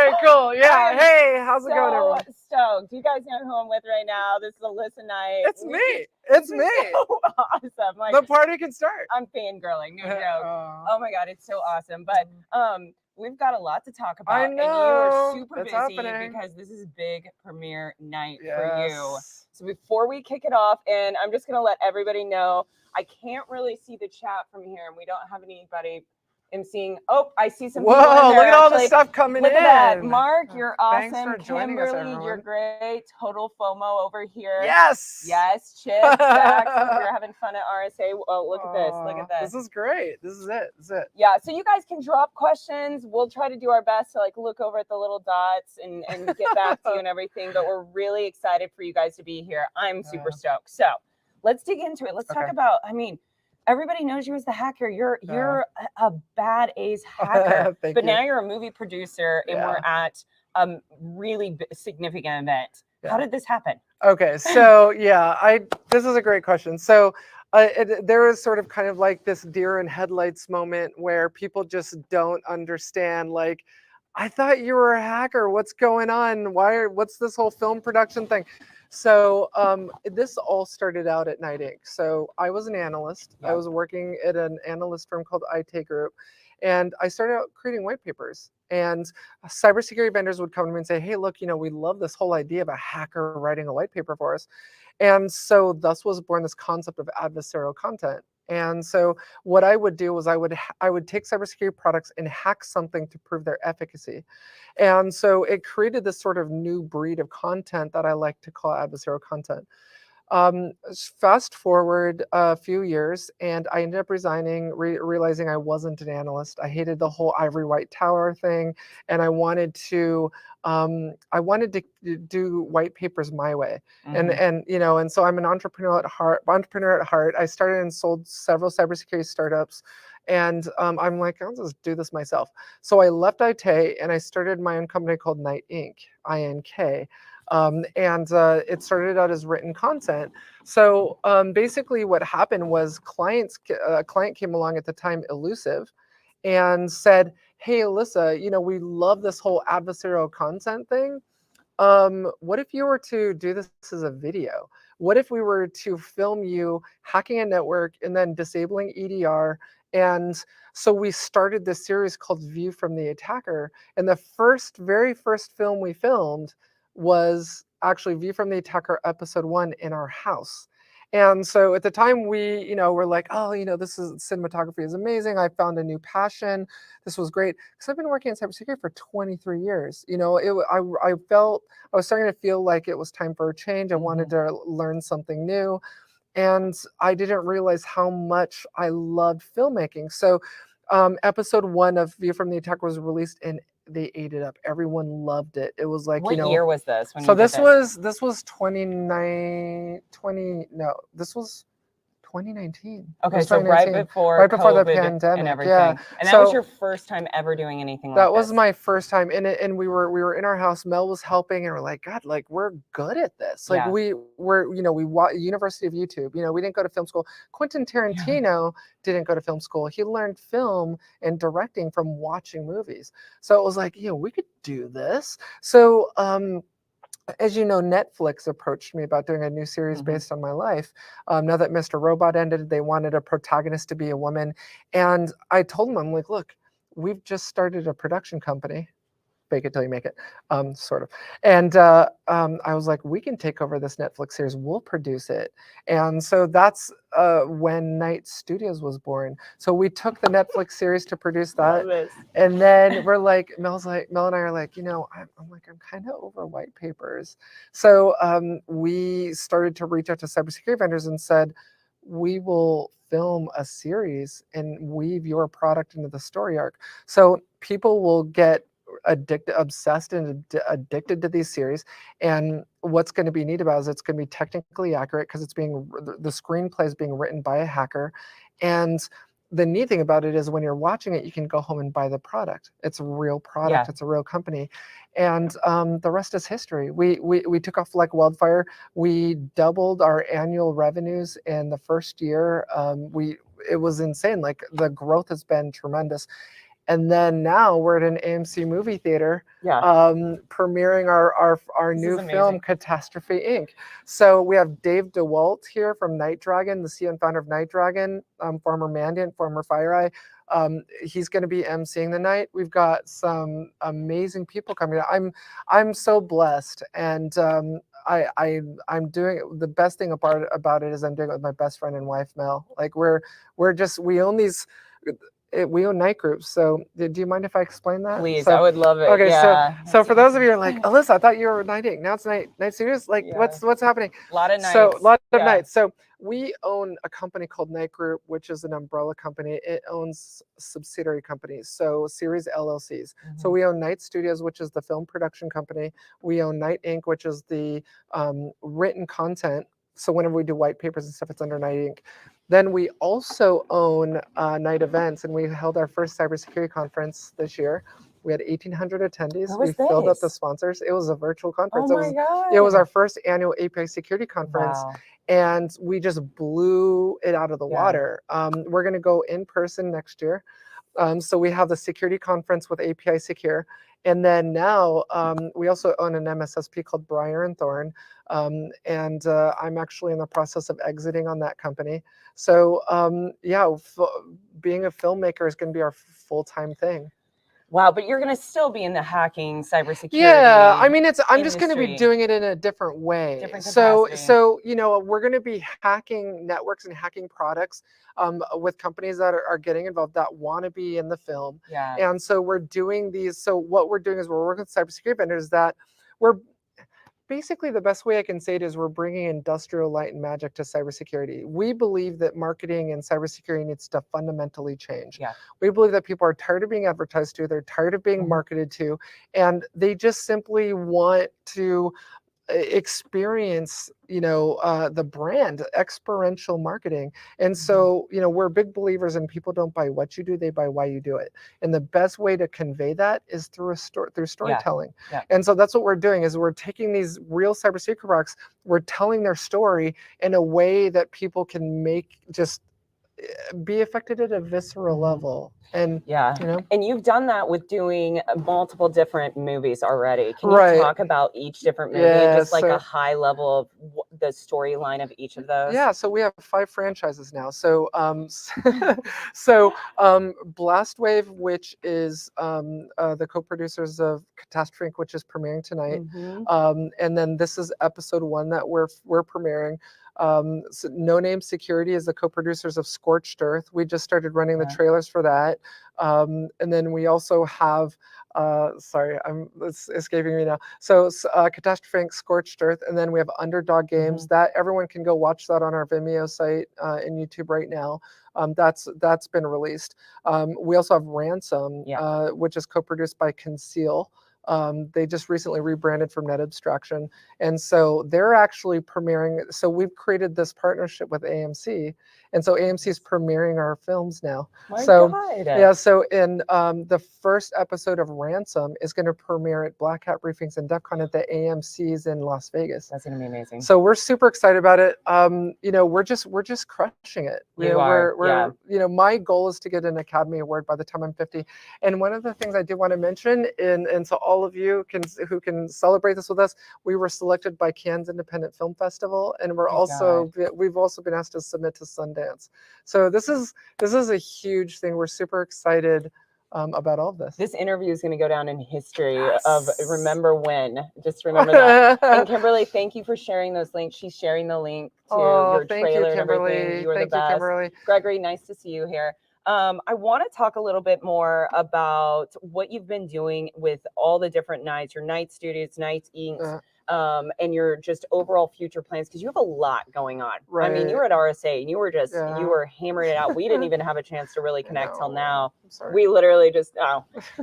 Okay, cool. Yeah. Hey, how's it going, everyone? Stoked. Do you guys know who I'm with right now? This is Alissa Knight. It's me. It's me. So awesome. Like, the party can start. I'm fangirling. No joke. Oh my God, it's so awesome. But we've got a lot to talk about. I know. And you are super it's busy happening. because this is big premiere night for you. So before we kick it off, and I'm just going to let everybody know, I can't really see the chat from here, and we don't have anybody emceeing. Oh, I see some people in there. Look at all the actually. stuff coming Look in. Look at that. Mark, you're awesome. Thanks for joining us, Kimberly, everyone. you're great. Total FOMO over here. Yes. Yes, Chip, Zach, you're having fun at RSA. Oh, look at this. Look at this. This is great. This is it. This is it. Yeah, so you guys can drop questions. We'll try to do our best to look over at the little dots and get back to you and everything. But we're really excited for you guys to be here. I'm super stoked. So let's dig into it. Let's talk about, everybody knows you as the hacker. You're a bad A's hacker. But now you're a movie producer, and we're at a really significant event. How did this happen? Okay, so this is a great question. So there is sort of kind of like this deer in headlights moment where people just don't understand, like, I thought you were a hacker. What's going on? What's this whole film production thing? So this all started out at Night Inc. So I was an analyst. I was working at an analyst firm called IT Group. And I started out creating white papers. And cybersecurity vendors would come to me and say, hey, look, we love this whole idea of a hacker writing a white paper for us. And so thus was born this concept of adversarial content. And so what I would do was I would take cybersecurity products and hack something to prove their efficacy. And so it created this sort of new breed of content that I like to call adversarial content. Fast forward a few years, and I ended up resigning, realizing I wasn't an analyst. I hated the whole ivory white tower thing, and I wanted to do white papers my way. And so I'm an entrepreneur at heart. I started and sold several cybersecurity startups. And I'm like, I'll just do this myself. So I left IT and I started my own company called Night Inc. INK. And it started out as written content. So basically what happened was a client came along at the time, Elusive, and said, hey, Alissa, we love this whole adversarial content thing. What if you were to do this as a video? What if we were to film you hacking a network and then disabling EDR? And so we started this series called View from the Attacker. And the very first film we filmed was actually View from the Attacker episode 1 in our house. And so at the time we, were like, this is cinematography is amazing. I found a new passion. This was great. Because I've been working in cybersecurity for 23 years. I felt, I was starting to feel like it was time for a change. I wanted to learn something new. And I didn't realize how much I loved filmmaking. So episode 1 of View from the Attacker was released and they ate it up. Everyone loved it. It was like, what year was this? So this was 2019. Okay, so right before the pandemic and everything. Yeah. And that was your first time ever doing anything like this? That was my first time. And we were in our house. Mel was helping, and we're like, God, we're good at this. We were, University of YouTube. We didn't go to film school. Quentin Tarantino didn't go to film school. He learned film and directing from watching movies. So it was like, we could do this. So as you know, Netflix approached me about doing a new series based on my life. Now that Mr. Robot ended, they wanted a protagonist to be a woman. And I told them, I'm like, look, we've just started a production company. Fake it till you make it, sort of. And I was like, we can take over this Netflix series. We'll produce it. And so that's when Night Studios was born. So we took the Netflix series to produce that. And then we're like, Mel and I are like, I'm kind of over white papers. So we started to reach out to cybersecurity vendors and said, we will film a series and weave your product into the story arc. So people will get obsessed and addicted to these series. And what's going to be neat about it is it's going to be technically accurate because the screenplay is being written by a hacker. And the neat thing about it is when you're watching it, you can go home and buy the product. It's a real product. It's a real company. And the rest is history. We took off like wildfire. We doubled our annual revenues in the first year. It was insane. Like the growth has been tremendous. And then now we're at an AMC movie theater, Yeah. premiering our This new is amazing. film, Catastrophe Inc. So we have Dave DeWalt here from Night Dragon, the CEO and founder of Night Dragon, former Mandiant, former FireEye. He's going to be emceeing the night. We've got some amazing people coming. I'm so blessed, and I'm doing it. The best thing about it is I'm doing it with my best friend and wife, Mel. Like we own these. We own night groups. So do you mind if I explain that? Please, So, I would love it. Okay, Yeah. so for those of you who are like, Alissa, I thought you were Night Inc. Now it's Night Studios. Like, Yeah. what's happening? A lot of nights. So a lot of Yeah. nights. So we own a company called Night Group, which is an umbrella company. It owns subsidiary companies, so series LLCs. So we own Night Studios, which is the film production company. We own Night Inc., which is the written content. So whenever we do white papers and stuff, it's under Night Inc. Then we also own Night Events, and we held our first cybersecurity conference this year. We had 1,800 attendees. What was We filled up the this? sponsors. It was a virtual conference. Oh my God. It was our first annual API security conference, Wow. and we just blew it out of the Yeah. water. We're going to go in person next year. So we have the security conference with API Secure. And then now we also own an MSSP called Briar and Thorn. And I'm actually in the process of exiting on that company. So yeah, being a filmmaker is going to be our full-time thing. Wow, but you're going to still be in the hacking, cybersecurity. Yeah, I mean, I'm just going to be industry. doing it in a different way. Different So capacity. you know, we're going to be hacking networks and hacking products with companies that are getting involved that want to be in the film. Yeah. And so we're doing these. So what we're doing is we're working with cybersecurity vendors that we're basically, the best way I can say it is we're bringing industrial light and magic to cybersecurity. We believe that marketing and cybersecurity needs to fundamentally change. Yeah. We believe that people are tired of being advertised to, they're tired of being marketed to, and they just simply want to experience, you know, the brand, experiential marketing. And so, you know, we're big believers in people don't buy what you do, they buy why you do it. And the best way to convey that is through storytelling. Yeah. And so that's what we're doing is we're taking these real cybersecurity products, we're telling their story in a way that people can make just be affected at a visceral level. And yeah, you know, and you've done that with doing multiple different movies already. Can you Right. talk about each different movie Yeah, and just like so- a high level of the storyline of each of those? Yeah, so we have 5 franchises now. So Blast Wave, which is the co-producers of Catastrophe Inc., which is premiering tonight. And then this is episode 1 that we're premiering. So No Name Security is the co-producers of Scorched Earth. We just started running the trailers for that. And then we also have sorry, it's escaping me now. So Catastrophe Inc, Scorched Earth, and then we have Underdog Games. That everyone can go watch that on our Vimeo site and YouTube right now. That's been released. We also have Ransom, which is co-produced by Conceal. They just recently rebranded from Net Abstraction, and so they're actually premiering. So we've created this partnership with AMC, and so AMC is premiering our films now. Yeah, so in the first episode of Ransom is going to premiere at Black Hat Briefings and DEF CON at the AMC's in Las Vegas. That's gonna be amazing. So we're super excited about it. You know, we're just crushing it. We're you know, my goal is to get an Academy Award by the time I'm 50. And one of the things I do want to mention, and so all of you who can celebrate this with us, we were selected by Cannes Independent Film Festival, and we've also been asked to submit to Sundance. So this is a huge thing. We're super excited about all of this. This interview is going to go down in history of remember when. Just remember that. And Kimberly, thank you for sharing those links. She's sharing the link to your trailer and everything. You are the best. Kimberly. Gregory, nice to see you here. I want to talk a little bit more about what you've been doing with all the different nights, your Night Studios, Night Inc., and your just overall future plans, because you have a lot going on. Right. I mean, you were at RSA and you were just, you were hammering it out. We didn't even have a chance to really connect till now. We literally just,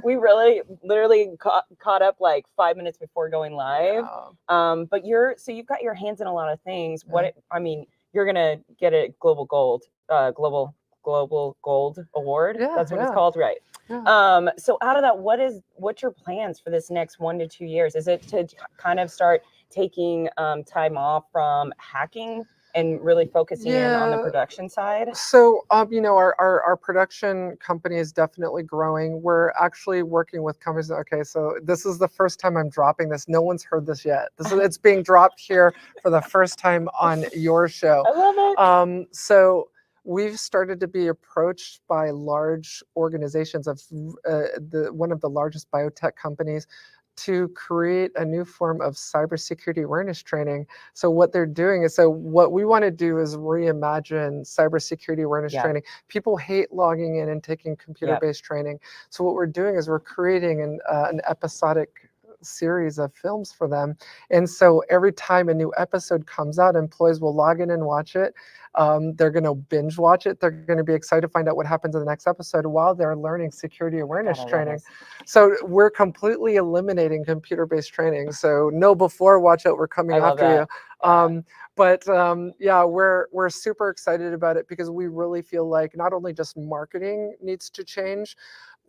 we really literally caught up like 5 minutes before going live. But you've got your hands in a lot of things. I mean, you're going to get a global gold award. That's what it's called, right? So out of that, what's your plans for this next 1 to 2 years? Is it to kind of start taking time off from hacking and really focusing in on the Yeah. production side? So, our production company is definitely growing. We're actually working with companies. Okay, so this is the first time I'm dropping this. No one's heard this yet. It's being dropped here for the first time on your show. I love it. So we've started to be approached by large organizations of one of the largest biotech companies to create a new form of cybersecurity awareness training. So what they're doing is, so what we want to do is reimagine cybersecurity awareness training. People hate logging in and taking computer-based training. So what we're doing is we're creating an episodic series of films for them. And so every time a new episode comes out, employees will log in and watch it. They're going to binge watch it. They're going to be excited to find out what happens in the next episode while they're learning security awareness training. So we're completely eliminating computer-based training. So no before, watch out, we're coming after you. Yeah, we're super excited about it because we really feel like not only just marketing needs to change.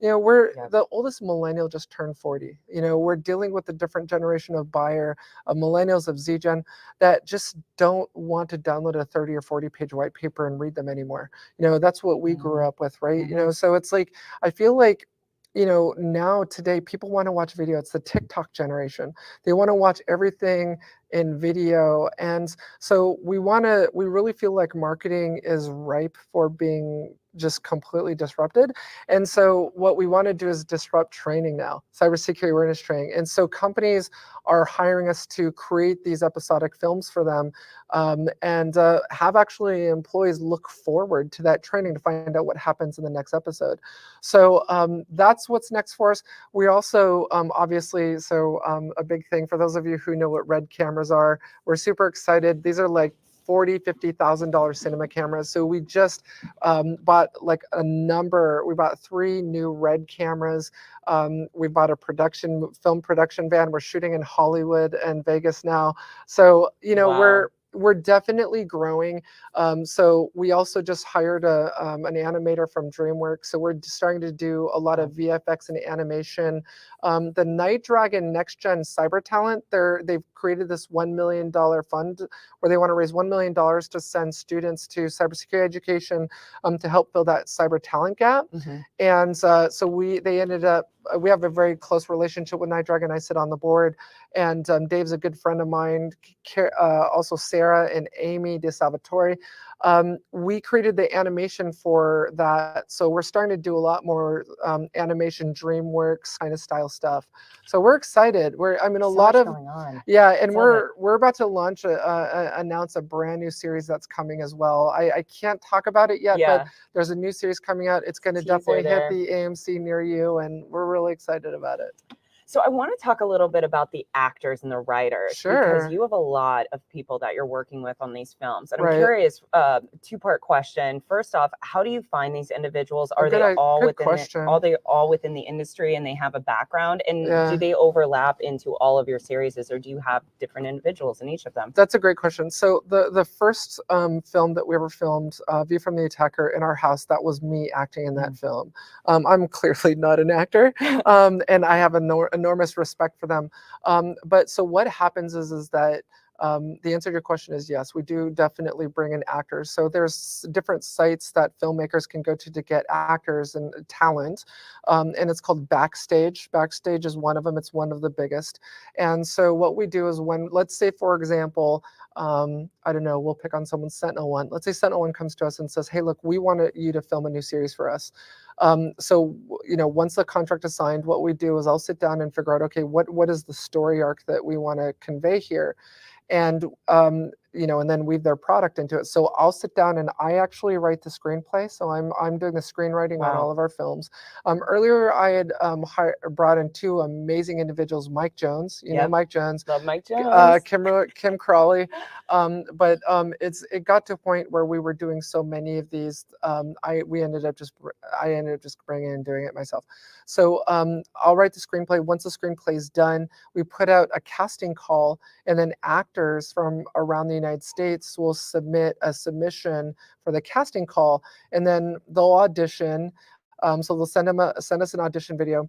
We're the oldest millennial just turned 40. We're dealing with a different generation of buyer, of millennials, of Z-Gen, that just don't want to download a 30 or 40-page white paper and read them anymore. That's what we grew up with, right? So it's like, I feel like, now today people want to watch video. It's the TikTok generation. They want to watch everything in video. And so we really feel like marketing is ripe for being just completely disrupted. And so what we want to do is disrupt training now, cybersecurity awareness training. And so companies are hiring us to create these episodic films for them, and have actually employees look forward to that training to find out what happens in the next episode. So that's what's next for us. We also, obviously, a big thing for those of you who know what Red cameras are, we're super excited. These are like $40,000-$50,000 cinema cameras. So we just bought we bought 3 new Red cameras. We bought a film production van. We're shooting in Hollywood and Vegas now. So, we're definitely growing. So we also just hired an animator from DreamWorks. So we're starting to do a lot of VFX and animation. The Night Dragon Next Gen Cyber Talent, they've created this $1 million fund where they want to raise $1 million to send students to cybersecurity education to help fill that cyber talent gap. And so they ended up, we have a very close relationship with Night Dragon. I sit on the board, and Dave's a good friend of mine. Also Sarah and Amy DeSalvatore. We created the animation for that. So we're starting to do a lot more animation, DreamWorks kind of style stuff. So we're excited. Lot of going on. Yeah, and we're about to announce a brand new series that's coming as well. I can't talk about it yet, but there's a new series coming out. It's going to definitely hit the AMC near you, and we're really excited about it. So I want to talk a little bit about the actors and the writers, because you have a lot of people that you're working with on these films. And I'm curious, 2-part question. First off, how do you find these individuals? Are they all within the industry and they have a background? And do they overlap into all of your series, or do you have different individuals in each of them? That's a great question. So the first film that we ever filmed, View from the Attacker, in our house, that was me acting in that film. I'm clearly not an actor, and I have enormous respect for them. But so what happens is that the answer to your question is yes, we do definitely bring in actors. So there's different sites that filmmakers can go to get actors and talent, and it's called Backstage. Backstage is one of them. It's one of the biggest. And so what we do is, let's say, for example, I don't know, we'll pick on someone, Sentinel One. Let's say Sentinel One comes to us and says, hey, look, we want you to film a new series for us. So, once the contract is signed, what we do is I'll sit down and figure out, okay, what is the story arc that we want to convey here? And and then weave their product into it. So I'll sit down and I actually write the screenplay. So I'm doing the screenwriting on all of our films. Earlier I had brought in 2 amazing individuals, Mike Jones, Mike Jones, love Mike Jones, Kim Crawley. But it got to a point where we were doing so many of these. I ended up just bringing in and doing it myself. So I'll write the screenplay. Once the screenplay is done, we put out a casting call, and then actors from around the United States will submit a submission for the casting call, and then they'll audition. So they'll send us an audition video.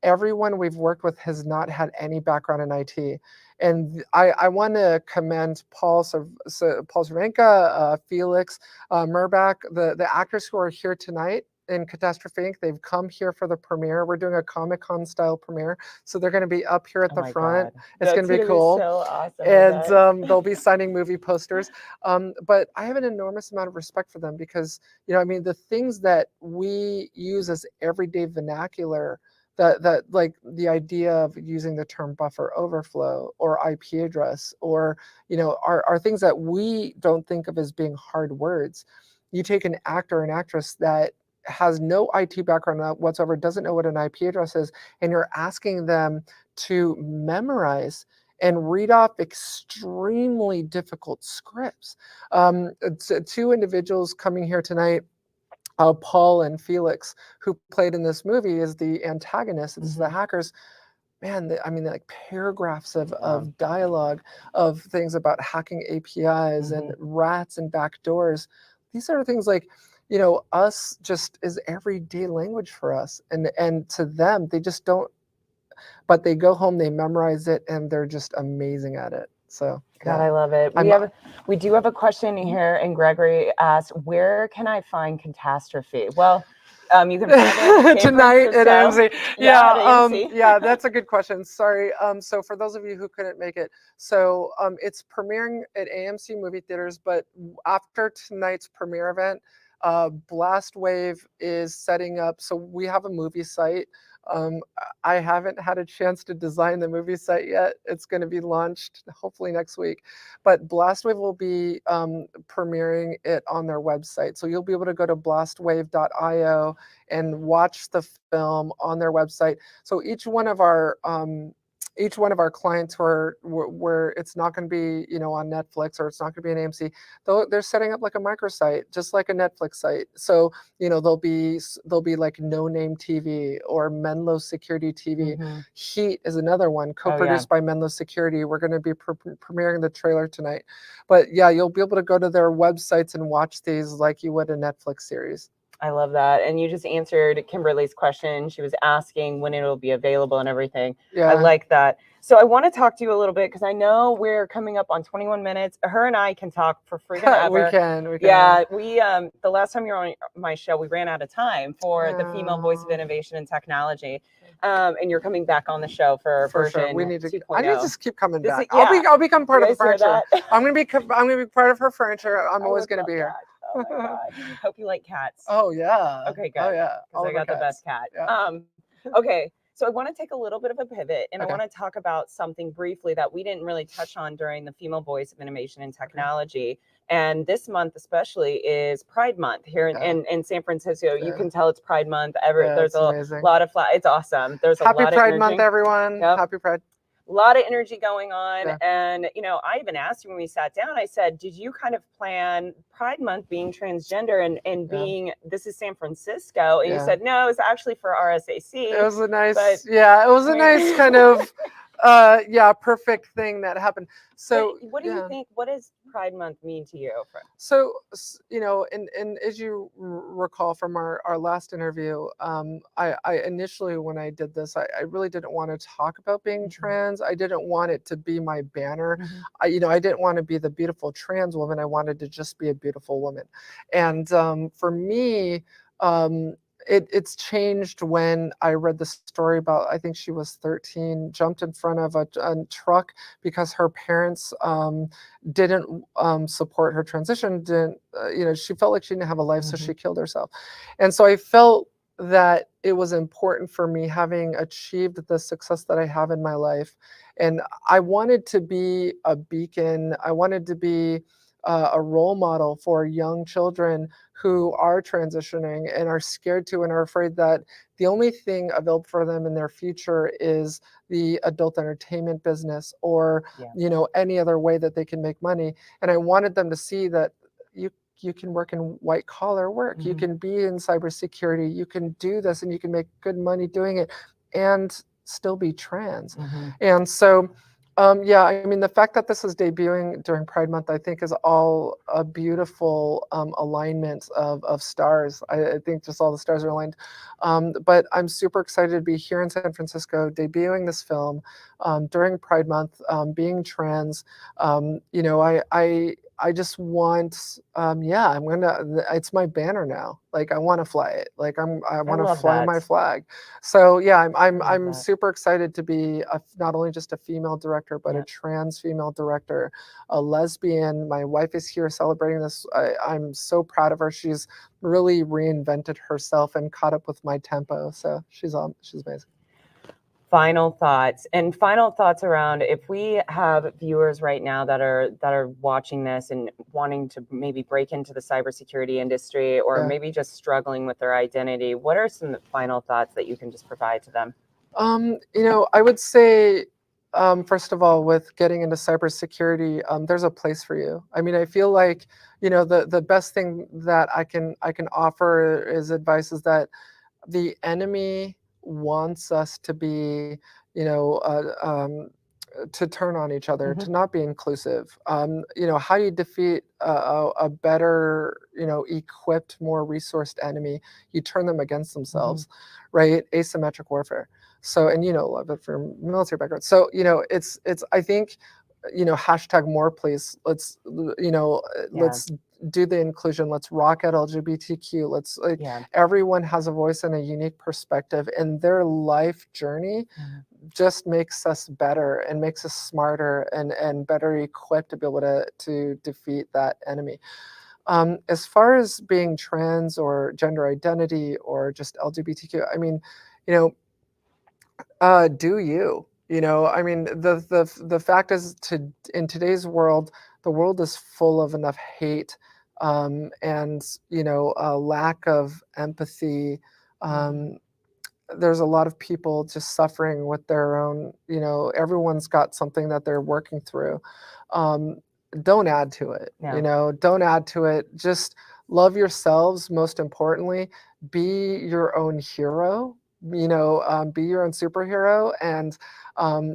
Everyone we've worked with has not had any background in IT. And I want to commend Paul Cervenka, Felix Murbach, the actors who are here tonight in Catastrophe Inc. They've come here for the premiere. We're doing a Comic-Con style premiere, so they're going to be up here at the front. It's going to be cool. So awesome. And they'll be signing movie posters. But I have an enormous amount of respect for them because, I mean, the things that we use as everyday vernacular, that like the idea of using the term buffer overflow or IP address, or are things that we don't think of as being hard words. You take an actor or an actress that has no IT background whatsoever, doesn't know what an IP address is, and you're asking them to memorize and read off extremely difficult scripts. Two individuals coming here tonight, Paul and Felix, who played in this movie as the antagonists, it's the hackers. Man, I mean, like paragraphs of dialogue, of things about hacking APIs and rats and backdoors. These are things like, us just is everyday language for us. And to them, they just don't, but they go home, they memorize it, and they're just amazing at it. So God, I love it. We do have a question here, and Gregory asked, "Where can I find Catastrophe?" Well, you can find it tonight at AMC. Yeah, at AMC. Yeah, that's a good question. Sorry. So for those of you who couldn't make it, so it's premiering at AMC movie theaters, but after tonight's premiere event, Blast Wave is setting up. So we have a movie site. I haven't had a chance to design the movie site yet. It's going to be launched hopefully next week, but Blastwave will be premiering it on their website. So you'll be able to go to blastwave.io and watch the film on their website. So each one of our clients where it's not going to be, on Netflix, or it's not going to be an AMC, they're setting up like a microsite, just like a Netflix site. So, there'll be like No Name TV or Menlo Security TV. Heat is another one, co-produced by Menlo Security. We're going to be premiering the trailer tonight. But yeah, you'll be able to go to their websites and watch these like you would a Netflix series. I love that. And you just answered Kimberly's question. She was asking when it'll be available and everything. Yeah. I like that. So I want to talk to you a little bit because I know we're coming up on 21 minutes. Her and I can talk for freaking ever. We can. Yeah, the last time you were on my show, we ran out of time for the Female Voice of Innovation and Technology. And you're coming back on the show for version sure. We need to. 2.0. I need to just keep coming back. I'll become part of the furniture. I'm gonna be part of her furniture. I'm always gonna be here. Oh my God. Hope you like cats. Oh yeah. Okay, good. Oh yeah. Because I got the best cat. Yeah. Okay. So I want to take a little bit of a pivot, and I want to talk about something briefly that we didn't really touch on during the Female Voice of Innovation and Technology. And this month especially is Pride Month here in San Francisco. You can tell it's Pride Month. There's a lot of It's awesome. There's a lot of Happy Pride Month, everyone. Yep. Happy Pride. A lot of energy going on. And, I even asked you when we sat down, I said, did you kind of plan Pride Month being transgender and being, this is San Francisco? And you said, no, it's actually for RSAC. It was a nice, nice kind of, perfect thing that happened. So what do you think, what does Pride Month mean to you? So, and as you recall from our last interview, I initially, when I did this, I really didn't want to talk about being trans. I didn't want it to be my banner. I didn't want to be the beautiful trans woman. I wanted to just be a beautiful woman. And for me, it's changed when I read the story about, I think she was 13, jumped in front of a truck because her parents didn't support her transition, she felt like she didn't have a life, so she killed herself. And so I felt that it was important for me, having achieved the success that I have in my life. And I wanted to be a beacon. I wanted to be a role model for young children who are transitioning and are scared to and are afraid that the only thing available for them in their future is the adult entertainment business or any other way that they can make money. And I wanted them to see that you can work in white collar work, you can be in cybersecurity, you can do this and you can make good money doing it and still be trans. And so Yeah, I mean, the fact that this is debuting during Pride Month, I think, is all a beautiful alignment of stars. I think just all the stars are aligned. But I'm super excited to be here in San Francisco, debuting this film during Pride Month, being trans. You know, I just want, yeah, it's my banner now. Like I want to fly it. Like I want to love fly that. my flag. So yeah, I'm That. super excited to be not only just a female director, but a trans female director, a lesbian. My wife is here celebrating this. I'm so proud of her. She's really reinvented herself and caught up with my tempo. So she's amazing. Final thoughts around, if we have viewers right now that are watching this and wanting to maybe break into the cybersecurity industry, or maybe just struggling with their identity, what are some final thoughts that you can just provide to them? You know, I would say, first of all, with getting into cybersecurity, there's a place for you. I mean, I feel like, you know, the best thing that I can offer is advice is that the enemy wants us to be, you know, to turn on each other, to not be inclusive. You know, how do you defeat a better, you know, equipped, more resourced enemy? You turn them against themselves, right? Asymmetric warfare. So, and you know, a lot of it from military background. So, you know, it's, I think, you know, hashtag more, please. Let's, you know, let's do the inclusion. Let's rock out LGBTQ. Let's like, everyone has a voice and a unique perspective, and their life journey just makes us better and makes us smarter and better equipped to be able to defeat that enemy. As far as being trans or gender identity or just LGBTQ, I mean, you know, do you? You know, I mean, the fact is, in today's world, the world is full of enough hate, and you know, a lack of empathy. There's a lot of people just suffering with their own. You know, everyone's got something that they're working through. Don't add to it. You know, don't add to it. Just love yourselves. Most importantly, be your own hero. You know, be your own superhero and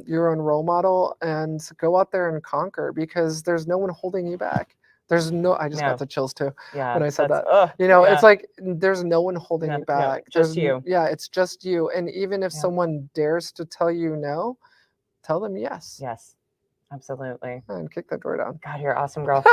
your own role model, and go out there and conquer, because there's no one holding you back. There's no, I just got the chills too when I said that. You know, it's like there's no one holding you back. Just you. Yeah, it's just you. And even if someone dares to tell you no, tell them yes. Yes. Absolutely. And kick that door down. God, you're awesome, girl.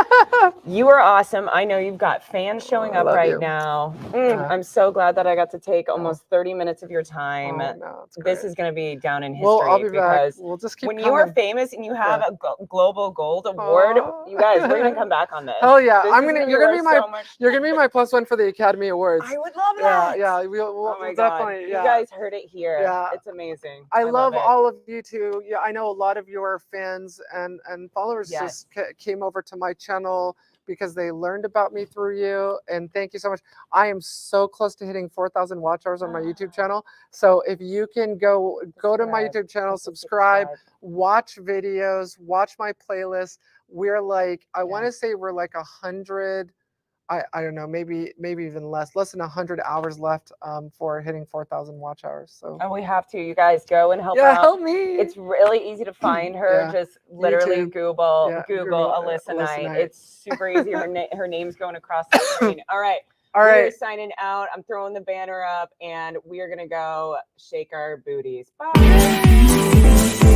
You are awesome. I know you've got fans showing up right now. I'm so glad that I got to take almost 30 minutes of your time. No, this is going to be down in history. Well, I'll be because back. We'll just keep when coming. you are famous and you have a global gold award, you guys, we're going to come back on this. Hell yeah. You're going to be my +1 for the Academy Awards. I would love that. Yeah. We'll definitely. You guys heard it here. Yeah. It's amazing. I love all of you too. Yeah, I know a lot of your fans and followers just came over to my channel because they learned about me through you, and thank you so much. I am so close to hitting 4,000 watch hours on my YouTube channel. So if you can go to my YouTube channel, subscribe, watch videos, watch my playlist. We're like, I want to say we're like 100. I don't know, maybe even less than 100 hours left for hitting 4,000 watch hours. So we have to, you guys, go and help her out. Help me. It's really easy to find her. Just literally Google Alissa Knight. It's super easy. Her name's going across the screen. All right. We're signing out. I'm throwing the banner up, and we are gonna go shake our booties. Bye.